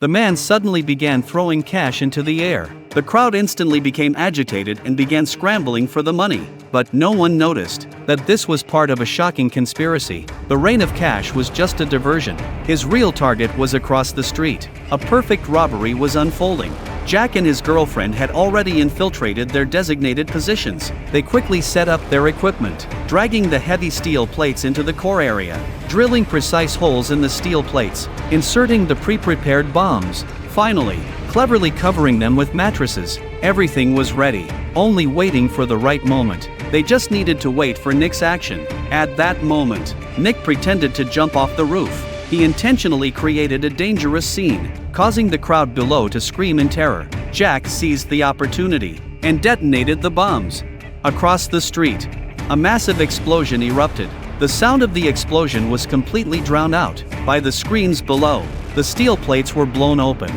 The man suddenly began throwing cash into the air. The crowd instantly became agitated and began scrambling for the money. But no one noticed that this was part of a shocking conspiracy. The rain of cash was just a diversion. His real target was across the street. A perfect robbery was unfolding. Jack and his girlfriend had already infiltrated their designated positions. They quickly set up their equipment, dragging the heavy steel plates into the core area, drilling precise holes in the steel plates, inserting the pre-prepared bombs. Finally, cleverly covering them with mattresses. Everything was ready, only waiting for the right moment. They just needed to wait for Nick's action. At that moment, Nick pretended to jump off the roof. He intentionally created a dangerous scene, causing the crowd below to scream in terror. Jack seized the opportunity and detonated the bombs. Across the street, a massive explosion erupted. The sound of the explosion was completely drowned out by the screams below. The steel plates were blown open,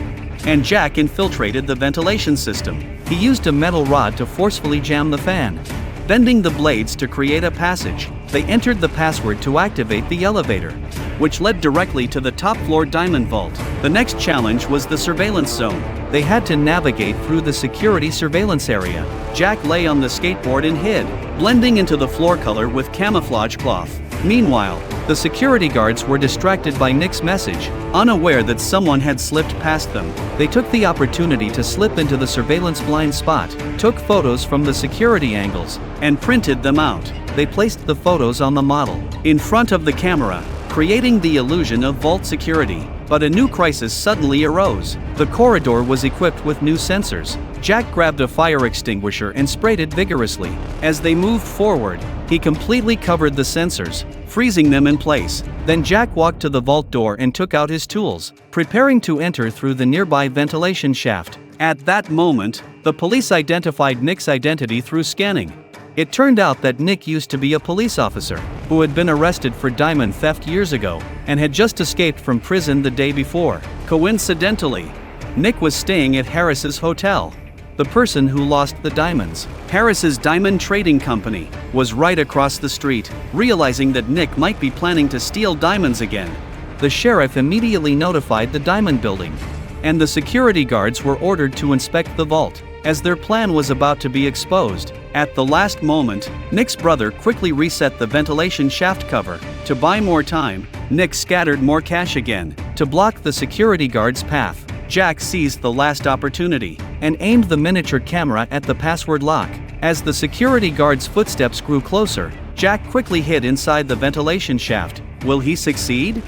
and Jack infiltrated the ventilation system. He used a metal rod to forcefully jam the fan, bending the blades to create a passage. They entered the password to activate the elevator, which led directly to the top-floor diamond vault. The next challenge was the surveillance zone. They had to navigate through the security surveillance area. Jack lay on the skateboard and hid, blending into the floor color with camouflage cloth. Meanwhile, the security guards were distracted by Nick's message, unaware that someone had slipped past them. They took the opportunity to slip into the surveillance blind spot, took photos from the security angles, and printed them out. They placed the photos on the model, in front of the camera, creating the illusion of vault security. But a new crisis suddenly arose. The corridor was equipped with new sensors. Jack grabbed a fire extinguisher and sprayed it vigorously. As they moved forward, he completely covered the sensors, freezing them in place. Then Jack walked to the vault door and took out his tools, preparing to enter through the nearby ventilation shaft. At that moment, the police identified Nick's identity through scanning. It turned out that Nick used to be a police officer who had been arrested for diamond theft years ago and had just escaped from prison the day before. Coincidentally, Nick was staying at Harris's hotel. The person who lost the diamonds, Harris's Diamond Trading Company, was right across the street. Realizing that Nick might be planning to steal diamonds again, the sheriff immediately notified the diamond building, and the security guards were ordered to inspect the vault. As their plan was about to be exposed, at the last moment, Nick's brother quickly reset the ventilation shaft cover. To buy more time, Nick scattered more cash again. To block the security guard's path, Jack seized the last opportunity and aimed the miniature camera at the password lock. As the security guard's footsteps grew closer, Jack quickly hid inside the ventilation shaft. Will he succeed?